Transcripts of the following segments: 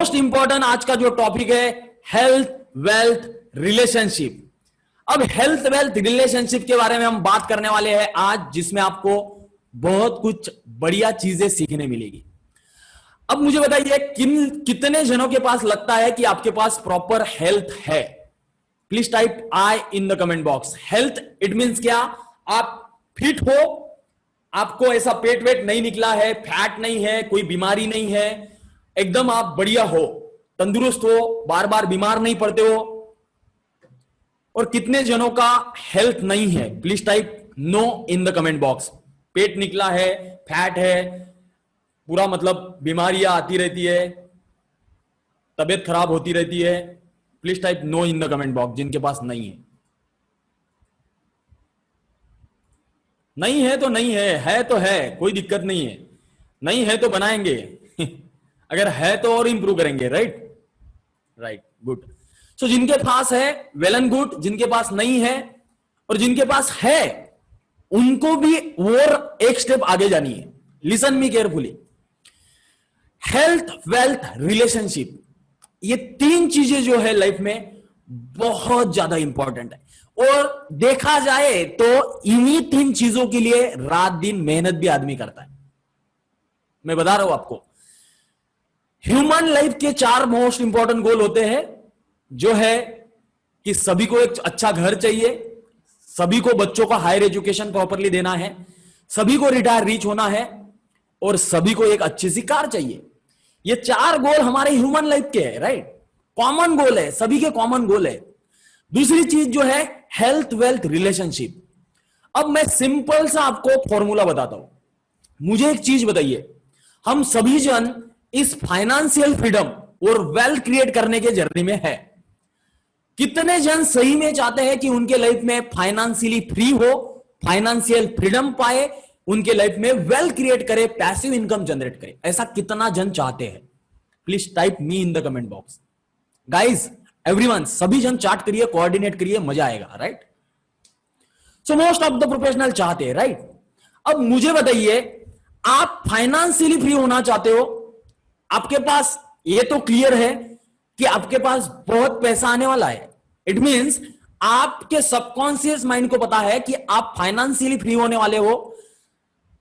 Most important आज का जो टॉपिक है हेल्थ वेल्थ रिलेशनशिप। अब हेल्थ वेल्थ रिलेशनशिप के बारे में हम बात करने वाले हैं आज, जिसमें आपको बहुत कुछ बढ़िया चीजें सीखने मिलेगी। अब मुझे बताइए कितने जनों के पास लगता है कि आपके पास प्रॉपर हेल्थ है? Please type I in the comment box. Health it means क्या? आप फिट हो, आपको ऐसा पेट वेट नहीं निकला है, फैट नहीं है, कोई बीमारी नहीं है, एकदम आप बढ़िया हो, तंदुरुस्त हो, बार बार बीमार नहीं पड़ते हो। और कितने जनों का हेल्थ नहीं है? Please type no in the comment box. पेट निकला है, फैट है, पूरा मतलब बीमारियां आती रहती है, तबीयत खराब होती रहती है। Please type no in the comment box जिनके पास नहीं है। नहीं है तो नहीं है तो है, कोई दिक्कत नहीं है। नहीं है तो बनाएंगे अगर है तो और इंप्रूव करेंगे। Right right, good. सो जिनके पास है वेल एंड गुड, जिनके पास नहीं है और जिनके पास है उनको भी और एक स्टेप आगे जानी है। Listen me carefully. Health wealth relationship, ये तीन चीजें जो है लाइफ में बहुत ज्यादा इंपॉर्टेंट है। और देखा जाए तो इन्हीं तीन चीजों के लिए रात दिन मेहनत भी आदमी करता है। मैं बता रहा हूं आपको, ह्यूमन लाइफ के चार मोस्ट इंपॉर्टेंट गोल होते हैं, जो है कि सभी को एक अच्छा घर चाहिए, सभी को बच्चों का हायर एजुकेशन प्रॉपरली देना है, सभी को रिटायर रीच होना है और सभी को एक अच्छी सी कार चाहिए। ये चार गोल हमारे ह्यूमन लाइफ के हैं। राइट, कॉमन गोल है, सभी के कॉमन गोल है। दूसरी चीज जो है हेल्थ वेल्थ रिलेशनशिप। अब मैं सिंपल सा आपको फॉर्मूला बताता हूं। मुझे एक चीज बताइए, हम सभी जन इस फाइनेंशियल फ्रीडम और वेल्थ क्रिएट करने के जर्नी में है। कितने जन सही में चाहते हैं कि उनके लाइफ में फाइनेंशियली फ्री हो, फाइनेंशियल फ्रीडम पाए, उनके लाइफ में वेल्थ क्रिएट करे, पैसिव इनकम जनरेट करे? ऐसा कितना जन चाहते हैं? Please type me in the comment box. Guys everyone, सभी जन चार्ट करिए, कोऑर्डिनेट करिए, मजा आएगा। Right, so most of the professional चाहते हैं। राइट, अब मुझे बताइए, आप फाइनेंशियली फ्री होना चाहते हो, आपके पास ये तो क्लियर है कि आपके पास बहुत पैसा आने वाला है। इट मींस आपके सबकॉन्शियस माइंड को पता है कि आप फाइनेंशियली फ्री होने वाले हो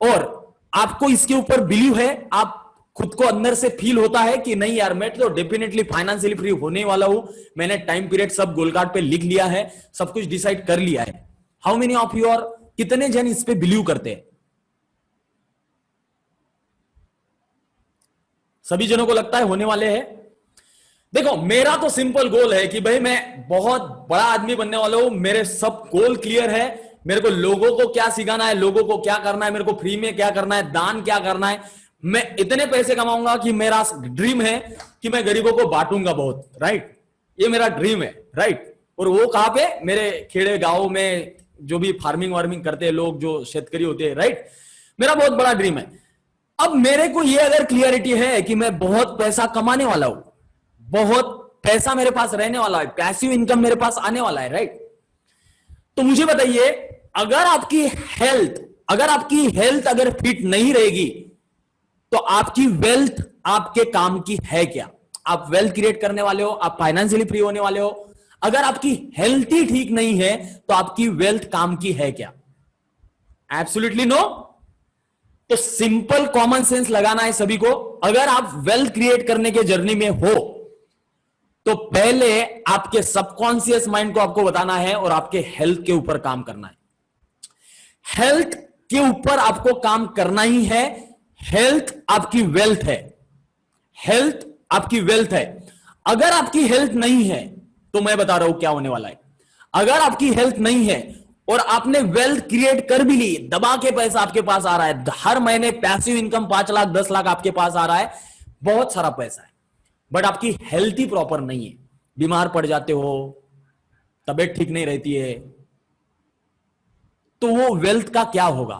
और आपको इसके ऊपर बिलीव है। आप खुद को अंदर से फील होता है कि नहीं यार, मैं तो डेफिनेटली फाइनेंशियली फ्री होने वाला हूं, मैंने टाइम पीरियड सब गोल कार्ड पे लिख लिया है, सब कुछ डिसाइड कर लिया है। हाउ मेनी ऑफ यू, और कितने जन इस पे बिलीव करते हैं? सभी जनों को लगता है होने वाले हैं। देखो, मेरा तो सिंपल गोल है कि भाई मैं बहुत बड़ा आदमी बनने वाला हूं, मेरे सब गोल क्लियर है। मेरे को लोगों को क्या सिखाना है, लोगों को क्या करना है, मेरे को फ्री में क्या करना है, दान क्या करना है। मैं इतने पैसे कमाऊंगा कि मेरा ड्रीम है कि मैं गरीबों को बांटूंगा बहुत। राइट, ये मेरा ड्रीम है। राइट, और वो कहां पे? मेरे खेड़े गांव में जो भी फार्मिंग वार्मिंग करते हैं लोग, जो शेतकरी होते हैं। राइट, मेरा बहुत बड़ा ड्रीम है। अब मेरे को ये अगर क्लियरिटी है कि मैं बहुत पैसा कमाने वाला हूं, बहुत पैसा मेरे पास रहने वाला है, पैसिव इनकम मेरे पास आने वाला है। राइट, तो मुझे बताइए, अगर आपकी हेल्थ अगर फिट नहीं रहेगी तो आपकी वेल्थ आपके काम की है क्या? आप वेल्थ क्रिएट करने वाले हो, आप फाइनेंशियली फ्री होने वाले हो, अगर आपकी हेल्थ ही ठीक नहीं है तो आपकी वेल्थ काम की है क्या? Absolutely no. तो सिंपल कॉमन सेंस लगाना है सभी को। अगर आप वेल्थ क्रिएट करने के जर्नी में हो तो पहले आपके सबकॉन्शियस माइंड को आपको बताना है और आपके हेल्थ के ऊपर काम करना है। हेल्थ के ऊपर आपको काम करना ही है। हेल्थ आपकी वेल्थ है, हेल्थ आपकी वेल्थ है। अगर आपकी हेल्थ नहीं है तो मैं बता रहा हूं क्या होने वाला है। अगर आपकी हेल्थ नहीं है और आपने वेल्थ क्रिएट कर भी ली, दबा के पैसा आपके पास आ रहा है, हर महीने पैसिव इनकम 5 लाख 10 लाख आपके पास आ रहा है, बहुत सारा पैसा है, बट आपकी हेल्थ ही प्रॉपर नहीं है, बीमार पड़ जाते हो, तबीयत ठीक नहीं रहती है, तो वो वेल्थ का क्या होगा?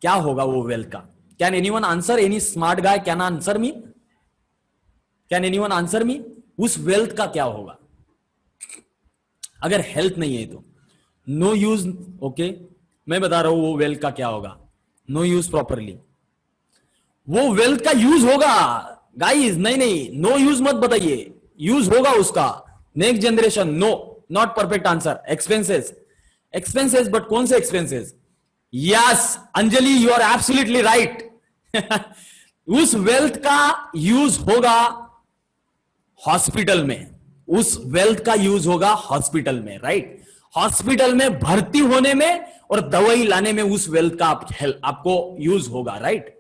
क्या होगा वो वेल्थ का? Can anyone answer? Any smart guy can answer me? Can anyone answer me? उस वेल्थ का क्या होगा अगर हेल्थ नहीं है? तो नो यूज। ओके, मैं बता रहा हूं वो वेल्थ का क्या होगा। नो यूज प्रॉपरली, वो वेल्थ का यूज होगा। गाइस नहीं नहीं, नो यूज मत बताइए, यूज होगा उसका, next generation. No, not perfect answer. Expenses, expenses, but कौन से expenses? Yes Anjali, you are absolutely right. उस वेल्थ का यूज होगा हॉस्पिटल में, उस वेल्थ का यूज होगा हॉस्पिटल में, राइट? हॉस्पिटल में भर्ती होने में और दवाई लाने में उस वेल्थ का आपको यूज होगा, राइट?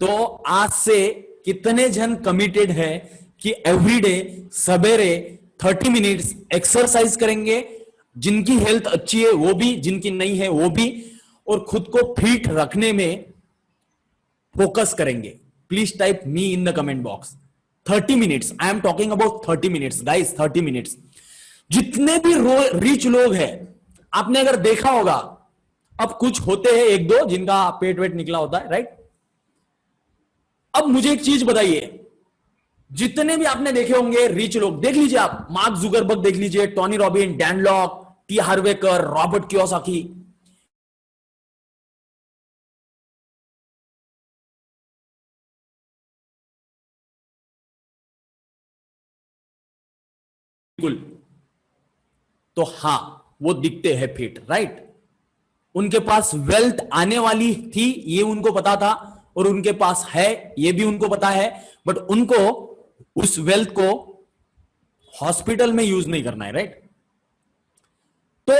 तो आज से कितने जन कमिटेड है कि एवरीडे सवेरे 30 मिनट्स एक्सरसाइज करेंगे? जिनकी हेल्थ अच्छी है वो भी, जिनकी नहीं है वो भी, और खुद को फिट रखने में फोकस करेंगे। Please type me in the comment box 30 minutes. I am talking about 30 minutes guys, 30 minutes. जितने भी रिच लोग हैं, आपने अगर देखा होगा, अब कुछ होते हैं एक दो जिनका पेट वेट निकला होता है, राइट? अब मुझे एक चीज बताइए, जितने भी आपने देखे होंगे रिच लोग, देख लीजिए आप, मार्क जुगरबर्ग देख लीजिए, Tony Robin, Dan Lok, T Harv Eker, Robert Kiyosaki, बिल्कुल। तो हां, वो दिखते हैं फिट, राइट? उनके पास वेल्थ आने वाली थी ये उनको पता था, और उनके पास है ये भी उनको पता है, बट उनको उस वेल्थ को हॉस्पिटल में यूज नहीं करना है, राइट? तो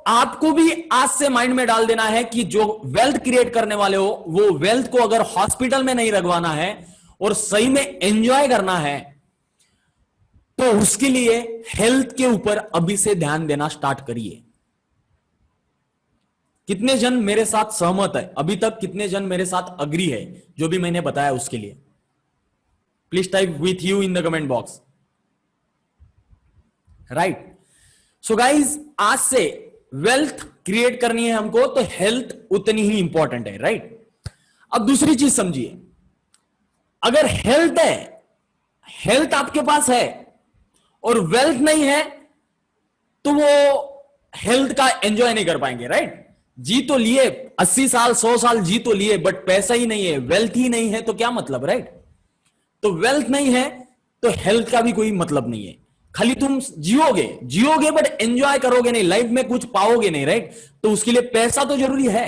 आपको भी आज से माइंड में डाल देना है कि जो वेल्थ क्रिएट करने वाले हो, वो वेल्थ को अगर हॉस्पिटल में नहीं रखवाना है और सही में एंजॉय करना है, तो उसके लिए हेल्थ के ऊपर अभी से ध्यान देना स्टार्ट करिए। कितने जन मेरे साथ सहमत है अभी तक? कितने जन मेरे साथ अग्री है जो भी मैंने बताया उसके लिए? Please type with you in the comment box, right? So guys, आज से वेल्थ क्रिएट करनी है हमको, तो हेल्थ उतनी ही इंपॉर्टेंट है, राइट? अब दूसरी चीज समझिए, अगर हेल्थ है, हेल्थ आपके पास है और वेल्थ नहीं है, तो वो हेल्थ का एंजॉय नहीं कर पाएंगे, राइट? जी तो लिए 80 साल 100 साल जी तो लिए, बट पैसा ही नहीं है, वेल्थ ही नहीं है, तो क्या मतलब, राइट? तो वेल्थ नहीं है तो हेल्थ का भी कोई मतलब नहीं है। खाली तुम जियोगे जियोगे बट एंजॉय करोगे नहीं, लाइफ में कुछ पाओगे नहीं, राइट? तो उसके लिए पैसा तो जरूरी है।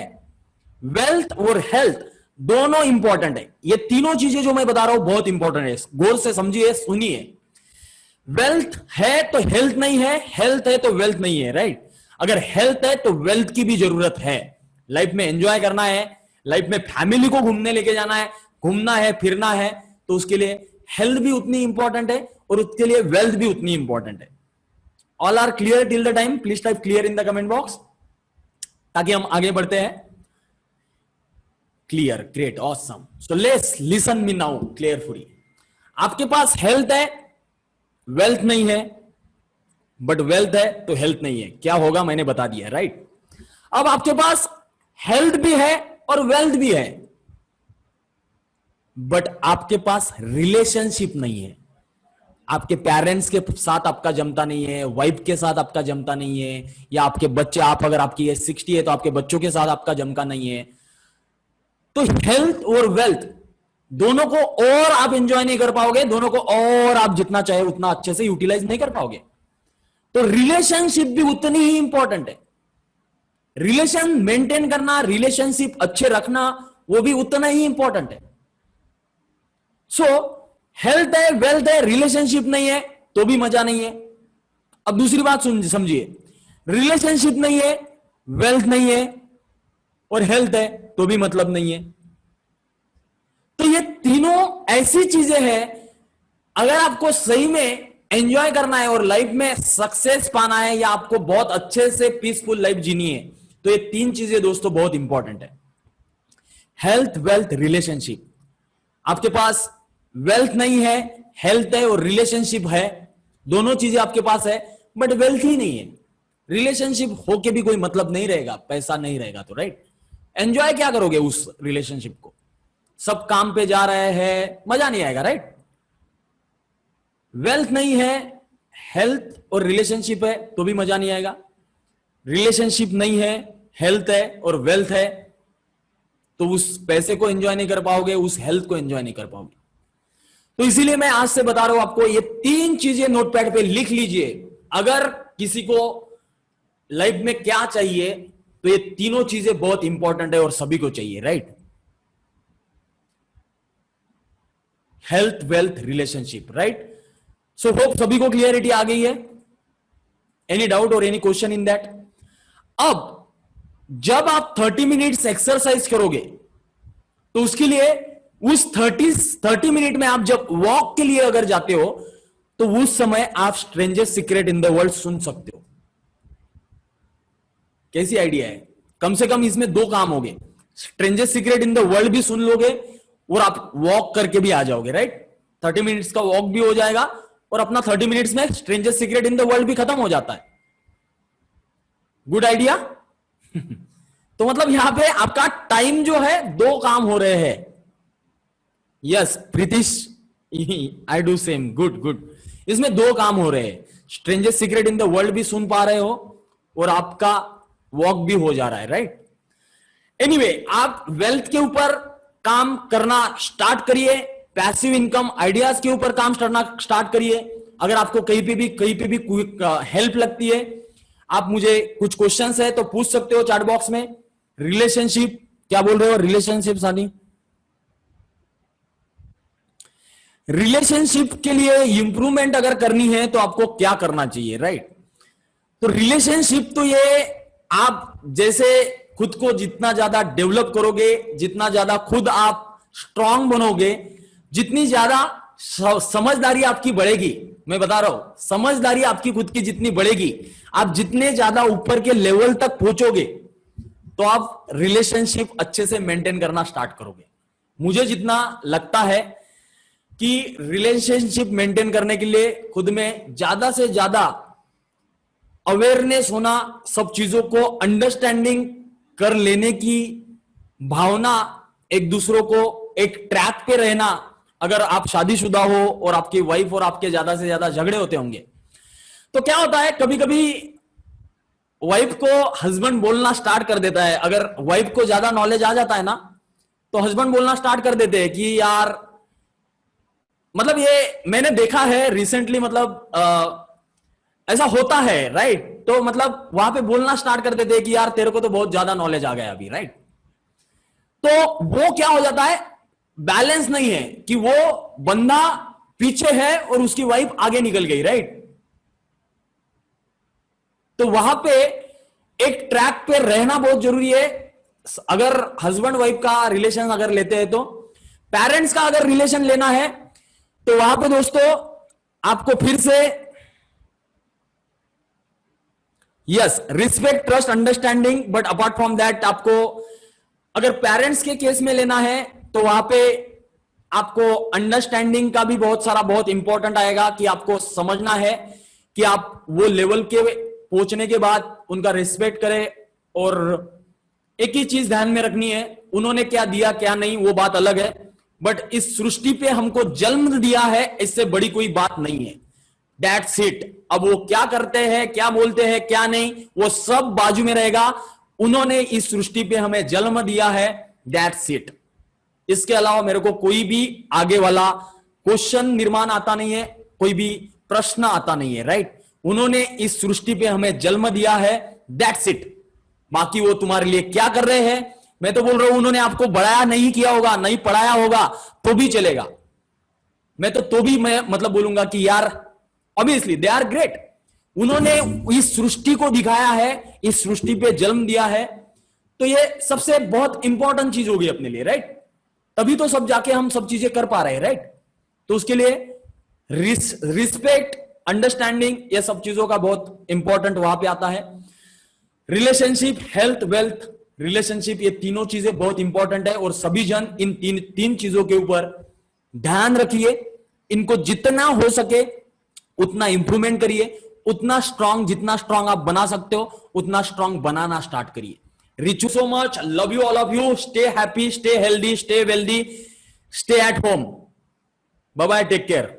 वेल्थ और हेल्थ दोनों इंपॉर्टेंट है। ये तीनों चीजें जो मैं बता रहा हूं बहुत इंपॉर्टेंट है, गौर से समझिए, सुनिए। वेल्थ है तो हेल्थ नहीं है, हेल्थ है तो वेल्थ नहीं है, राइट? अगर हेल्थ है तो वेल्थ की भी जरूरत है। लाइफ में एंजॉय करना है, लाइफ में फैमिली को घूमने लेके जाना है, घूमना है, फिरना है, तो उसके लिए हेल्थ भी उतनी इंपॉर्टेंट है और उसके लिए वेल्थ भी उतनी इंपॉर्टेंट है। All are clear till the time? Please type clear in the comment box ताकि हम आगे बढ़ते हैं। Clear, great, awesome. So let's listen me now clearfully. आपके पास हेल्थ है, वेल्थ नहीं है, बट वेल्थ है तो हेल्थ नहीं है, क्या होगा मैंने बता दिया, राइट? अब आपके पास हेल्थ भी है और वेल्थ भी है, बट आपके पास रिलेशनशिप नहीं है। आपके पेरेंट्स के साथ आपका जमता नहीं है, वाइफ के साथ आपका जमता नहीं है, या आपके बच्चे, आप अगर आपकी एज 60 है तो आपके बच्चों के साथ आपका जमका नहीं है। तो हेल्थ और वेल्थ दोनों को और आप एंजॉय नहीं कर पाओगे, दोनों को और आप जितना चाहे उतना अच्छे से यूटिलाइज नहीं कर पाओगे। तो रिलेशनशिप भी उतनी ही इंपॉर्टेंट है। रिलेशन मेंटेन करना, रिलेशनशिप अच्छे रखना, वो भी उतना ही इंपॉर्टेंट है। सो हेल्थ है, वेल्थ है, रिलेशनशिप नहीं है तो भी मजा नहीं है। अब दूसरी बात समझिए, रिलेशनशिप नहीं है, वेल्थ नहीं है और हेल्थ है तो भी मतलब नहीं है। तो ये तीनों ऐसी चीजें हैं, अगर आपको सही में एंजॉय करना है और लाइफ में सक्सेस पाना है, या आपको बहुत अच्छे से पीसफुल लाइफ जीनी है, तो ये तीन चीजें दोस्तों बहुत इंपॉर्टेंट है। Health, wealth, relationship. आपके पास वेल्थ नहीं है, हेल्थ है और रिलेशनशिप है, दोनों चीजें आपके पास है, बट वेल्थ ही नहीं है। रिलेशनशिप होके भी कोई मतलब नहीं रहेगा, पैसा नहीं रहेगा तो, राइट? एंजॉय क्या करोगे उस रिलेशनशिप को? सब काम पे जा रहे हैं, मजा नहीं आएगा, राइट? वेल्थ नहीं है, हेल्थ और रिलेशनशिप है तो भी मजा नहीं आएगा। रिलेशनशिप नहीं है, हेल्थ है और वेल्थ है तो उस पैसे को एंजॉय नहीं कर पाओगे, उस हेल्थ को एंजॉय नहीं कर पाओगे। तो इसीलिए मैं आज से बता रहा हूं आपको, ये 3 चीजें नोटपैड पे लिख लीजिए। अगर किसी को लाइफ में क्या चाहिए तो ये तीनों चीजें बहुत इंपॉर्टेंट है और सभी को चाहिए, right? Health, wealth, relationship, right? So hope सभी को क्लियरिटी आ गई है। एनी डाउट और एनी क्वेश्चन इन दैट? अब जब आप 30 मिनट्स एक्सरसाइज करोगे तो उसके लिए उस 30 मिनट में आप जब वॉक के लिए अगर जाते हो तो उस समय आप strangers secret in the world सुन सकते हो। कैसी आइडिया है? कम से कम इसमें 2 काम हो गए, strangers secret in the world भी सुन लोगे और आप वॉक करके भी आ जाओगे, राइट? 30 मिनट्स का वॉक भी हो जाएगा और अपना 30 मिनट्स में strangers secret in the world भी खत्म हो जाता है। Good idea? तो मतलब यहां पे आपका टाइम जो है 2 काम हो रहे हैं। Yes Pritish, I do same, good good. इसमें 2 काम हो रहे हैं, strangers secret in the world भी सुन पा रहे हो और आपका वॉक भी हो जा रहा है, राइट? एनीवे, आप वेल्थ के ऊपर काम करना स्टार्ट करिए, पैसिव इनकम आइडियाज के ऊपर काम करना स्टार्ट करिए। अगर आपको कहीं पे भी हेल्प लगती है, आप मुझे कुछ क्वेश्चंस है तो पूछ सकते हो चैट बॉक्स में। रिलेशनशिप, क्या बोल रहे हो? रिलेशनशिप सानी, रिलेशनशिप के लिए इंप्रूवमेंट अगर करनी है तो आपको क्या करना चाहिए, राइट? तो रिलेशनशिप तो ये आप जैसे खुद को जितना ज्यादा डेवलप करोगे, जितना ज्यादा खुद आप स्ट्रांग बनोगे, जितनी ज्यादा समझदारी आपकी बढ़ेगी, मैं बता रहा हूं, समझदारी आपकी खुद की जितनी बढ़ेगी, आप जितने ज्यादा ऊपर के लेवल तक पहुंचोगे तो आप रिलेशनशिप अच्छे से मेंटेन करना स्टार्ट करोगे। मुझे जितना लगता है कि रिलेशनशिप मेंटेन करने के लिए खुद में ज्यादा से ज्यादा अवेयरनेस होना, सब चीजों को अंडरस्टैंडिंग कर लेने की भावना, एक दूसरों को एक ट्रैक पे रहना। अगर आप शादीशुदा हो और आपकी वाइफ और आपके ज्यादा से ज्यादा झगड़े होते होंगे तो क्या होता है, कभी कभी वाइफ को हस्बैंड बोलना स्टार्ट कर देता है। अगर वाइफ को ज्यादा नॉलेज आ जाता है ना तो हस्बैंड बोलना स्टार्ट कर देते हैं कि यार, मतलब ये मैंने देखा है रिसेंटली, मतलब ऐसा होता है, राइट? तो मतलब वहां पे बोलना स्टार्ट कर देते हैं कि यार तेरे को तो बहुत ज्यादा नॉलेज आ गया अभी, राइट? तो वो क्या हो जाता है, बैलेंस नहीं है कि वो बंदा पीछे है और उसकी वाइफ आगे निकल गई, राइट? तो वहां पे एक ट्रैक पे रहना बहुत जरूरी है। अगर हस्बैंड वाइफ का रिलेशन अगर लेते हैं तो पेरेंट्स का अगर रिलेशन लेना है तो वहां पे दोस्तों आपको फिर से yes, respect, trust, understanding, but apart from that आपको अगर पेरेंट्स के केस में लेना है तो वहां पे आपको अंडरस्टैंडिंग का भी बहुत सारा बहुत इंपॉर्टेंट आएगा कि आपको समझना है कि आप वो लेवल के पहुंचने के बाद उनका रिस्पेक्ट करें। और एक ही चीज ध्यान में रखनी है, उन्होंने क्या दिया क्या नहीं वो बात अलग है, बट इस सृष्टि पे हमको जन्म दिया है, इससे बड़ी कोई बात नहीं है। That's it। अब वो क्या करते हैं, क्या बोलते हैं, क्या नहीं, वो सब बाजू में रहेगा। उन्होंने इस सृष्टि पे हमें जन्म दिया है, That's it। इसके अलावा मेरे को कोई भी आगे वाला क्वेश्चन निर्माण आता नहीं है, कोई भी प्रश्न आता नहीं है, राइट? उन्होंने इस सृष्टि पे हमें जन्म दिया है, That's it। बाकी वो तुम्हारे लिए क्या कर रहे हैं, मैं तो बोल रहा हूं उन्होंने आपको बढ़ाया नहीं किया होगा, नहीं पढ़ाया होगा तो भी चलेगा। मैं तो भी मैं मतलब बोलूंगा कि यार ऑब्वियसली दे आर ग्रेट। उन्होंने इस सृष्टि को दिखाया है, इस सृष्टि पे जन्म दिया है, तो ये सबसे बहुत इंपॉर्टेंट चीज होगी अपने लिए, राइट? तभी तो सब जाके हम सब चीजें कर पा रहे हैं, राइट? तो उसके लिए रिस्पेक्ट, अंडरस्टैंडिंग, ये सब चीजों का बहुत इंपॉर्टेंट वहां पे आता है। रिलेशनशिप, हेल्थ, वेल्थ, रिलेशनशिप, ये तीनों चीजें बहुत इंपॉर्टेंट है और सभी जन इन तीन चीजों के ऊपर ध्यान रखिए। इनको जितना हो सके उतना इंप्रूवमेंट करिए, उतना स्ट्रांग, जितना स्ट्रांग आप बना सकते हो उतना स्ट्रांग बनाना स्टार्ट करिए। Rich so much, love you all of you, stay happy, stay healthy, stay wealthy, stay at home. Bye bye, take care.